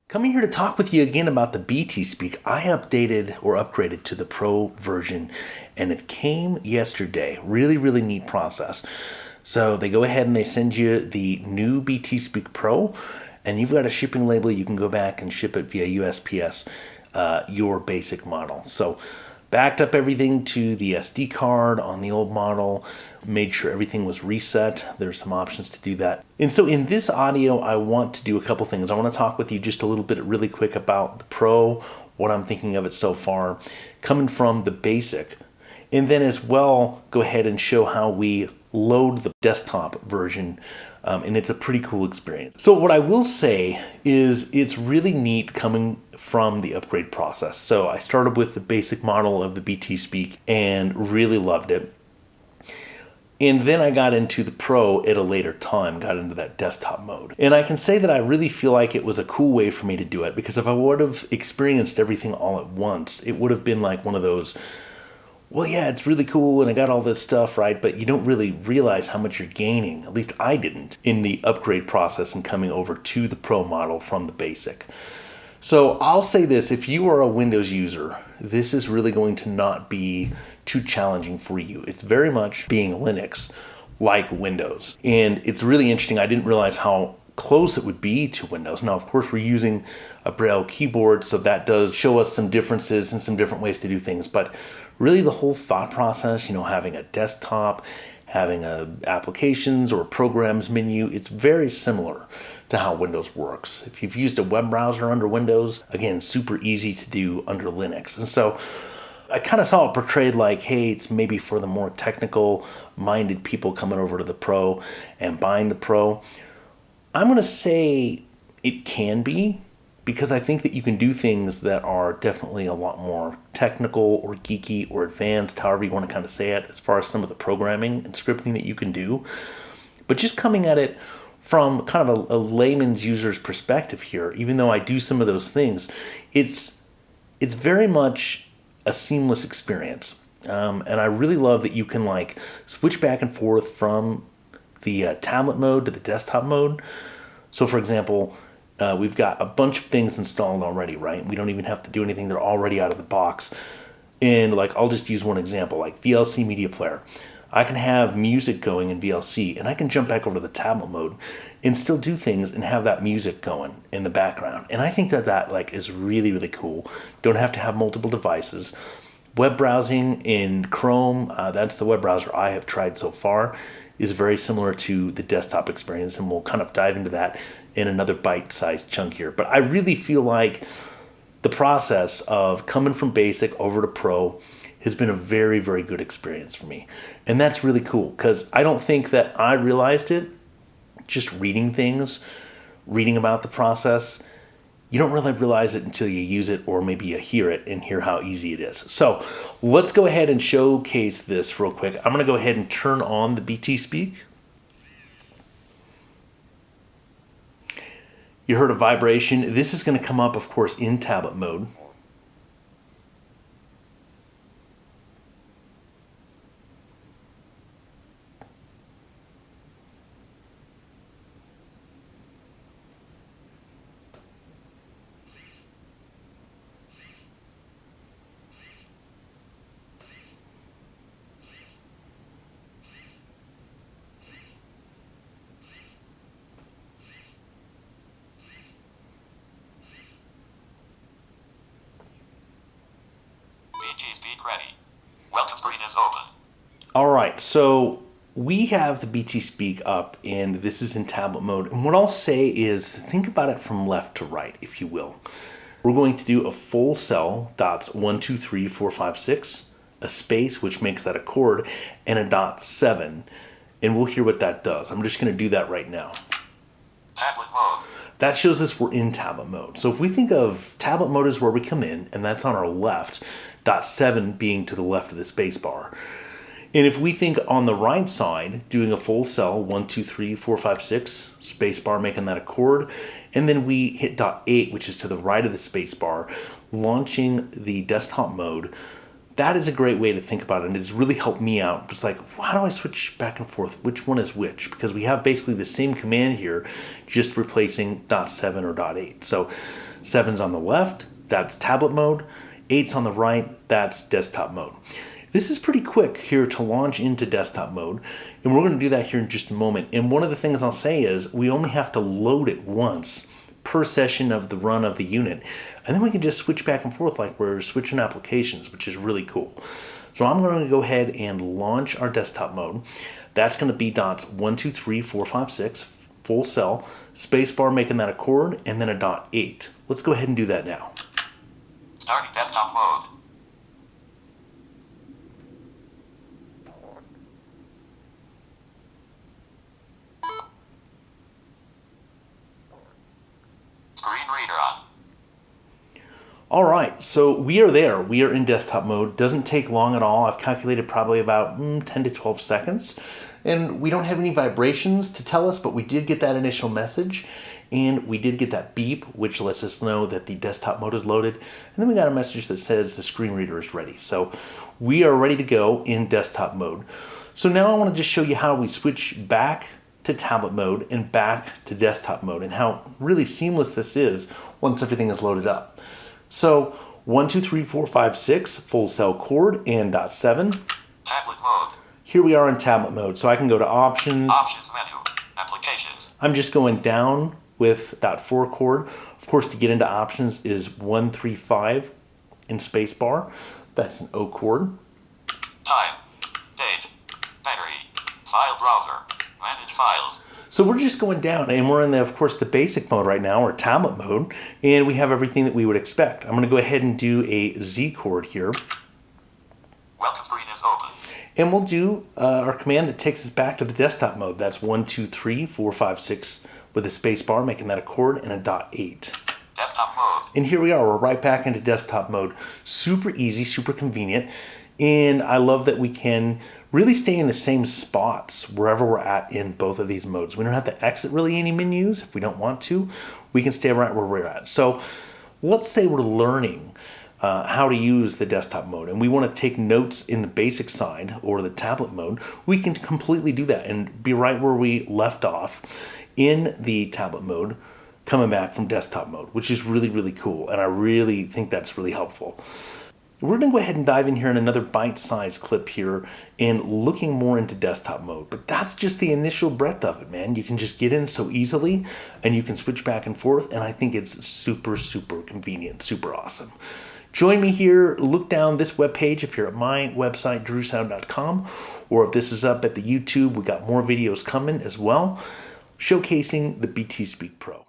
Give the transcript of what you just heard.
Coming here to talk with you again about the BT Speak. I updated or upgraded to the Pro version and it came yesterday. Really, really neat process. So they go ahead and they send you the new BT Speak Pro and you've got a shipping label. You can go back and ship it via USPS, your basic model. So backed up everything to the SD card on the old model, made sure everything was reset. There's some options to do that. And so in this audio, I want to do a couple things. I want to talk with you just a little bit really quick about the Pro, what I'm thinking of it so far, coming from the basic. And then as well, go ahead and show how we load the desktop version. And it's a pretty cool experience. So what I will say is it's really neat coming from the upgrade process. So I started with the basic model of the BT Speak and really loved it. And then I got into the Pro at a later time, got into that desktop mode. And I can say that I really feel like it was a cool way for me to do it, because if I would have experienced everything all at once, it would have been like one of those, well, yeah, it's really cool and I got all this stuff, right? But you don't really realize how much you're gaining, at least I didn't, in the upgrade process and coming over to the Pro model from the basic. So I'll say this, if you are a Windows user, this is really going to not be too challenging for you. It's very much being Linux like Windows. And it's really interesting. I didn't realize how close it would be to Windows. Now, of course, we're using a Braille keyboard, so that does show us some differences and some different ways to do things. But really the whole thought process, having a desktop, having a applications or programs menu, it's very similar to how Windows works. If you've used a web browser under Windows, again, super easy to do under Linux. And so I kind of saw it portrayed like, hey, it's maybe for the more technical minded people coming over to the Pro and buying the Pro. I'm going to say it can be, because I think that you can do things that are definitely a lot more technical or geeky or advanced, however you want to kind of say it, as far as some of the programming and scripting that you can do. But just coming at it from kind of a layman's user's perspective here, even though I do some of those things, it's very much a seamless experience. And I really love that you can switch back and forth from the tablet mode to the desktop mode. So for example, we've got a bunch of things installed already, right? We don't even have to do anything. They're already out of the box. And I'll just use one example, like VLC Media Player. I can have music going in VLC and I can jump back over to the tablet mode and still do things and have that music going in the background. And I think that is really, really cool. Don't have to have multiple devices. Web browsing in Chrome, that's the web browser I have tried so far, is very similar to the desktop experience, and we'll kind of dive into that in another bite-sized chunk here. But I really feel like the process of coming from basic over to Pro has been a very, very good experience for me. And that's really cool, because I don't think that I realized it just reading things, reading about the process. You don't really realize it until you use it, or maybe you hear it and hear how easy it is. So let's go ahead and showcase this real quick. I'm going to go ahead and turn on the BT Speak. You heard a vibration. This is going to come up, of course, in tablet mode. BT Speak ready. Welcome screen is open. All right, so we have the BT Speak up, and this is in tablet mode. And what I'll say is think about it from left to right, if you will. We're going to do a full cell, dots 1, 2, 3, 4, 5, 6, a space, which makes that a chord, and a dot 7. And we'll hear what that does. I'm just going to do that right now. Tablet mode. That shows us we're in tablet mode. So if we think of tablet mode as where we come in, and that's on our left, dot 7 being to the left of the space bar. And if we think on the right side, doing a full cell, 1, 2, 3, 4, 5, 6, space bar making that a chord, and then we hit dot 8, which is to the right of the space bar, launching the desktop mode. That is a great way to think about it, and it's really helped me out. It's like, how do I switch back and forth? Which one is which? Because we have basically the same command here, just replacing dot 7 or dot 8. So 7's on the left, that's tablet mode. 8's on the right, that's desktop mode. This is pretty quick here to launch into desktop mode, and we're going to do that here in just a moment. And one of the things I'll say is we only have to load it once per session of the run of the unit, and then we can just switch back and forth like we're switching applications, which is really cool. So I'm going to go ahead and launch our desktop mode. That's going to be dots 1, 2, 3, 4, 5, 6, full cell, spacebar making that a chord, and then a dot 8. Let's go ahead and do that now. Starting desktop mode. Screen reader on. All right, so we are there. We are in desktop mode. Doesn't take long at all. I've calculated probably about 10 to 12 seconds. And we don't have any vibrations to tell us, but we did get that initial message. And we did get that beep, which lets us know that the desktop mode is loaded. And then we got a message that says the screen reader is ready. So we are ready to go in desktop mode. So now I want to just show you how we switch back to tablet mode and back to desktop mode and how really seamless this is once everything is loaded up. So 1, 2, 3, 4, 5, 6, full cell chord and dot 7. Tablet mode. Here we are in tablet mode. So I can go to options. Options menu. Applications. I'm just going down with dot 4 chord. Of course, to get into options is 1, 3, 5 in spacebar. That's an O chord. Time. Date. Battery. File browser. Manage files. So we're just going down, and we're in of course, the basic mode right now, or tablet mode, and we have everything that we would expect. I'm going to go ahead and do a Z chord here. Welcome screen is open. And we'll do our command that takes us back to the desktop mode. That's 1, 2, 3, 4, 5, 6 with a space bar, making that a chord, and a dot 8. Desktop mode. And here we are. We're right back into desktop mode. Super easy, super convenient. And I love that we can really stay in the same spots wherever we're at in both of these modes. We don't have to exit really any menus if we don't want to. We can stay right where we're at. So let's say we're learning how to use the desktop mode and we want to take notes in the basic side or the tablet mode. We can completely do that and be right where we left off in the tablet mode, coming back from desktop mode, which is really, really cool. And I really think that's really helpful. We're going to go ahead and dive in here in another bite-sized clip here and looking more into desktop mode. But that's just the initial breadth of it, man. You can just get in so easily and you can switch back and forth. And I think it's super, super convenient, super awesome. Join me here. Look down this webpage if you're at my website, drewsound.com, or if this is up at the YouTube, we got more videos coming as well, showcasing the BT Speak Pro.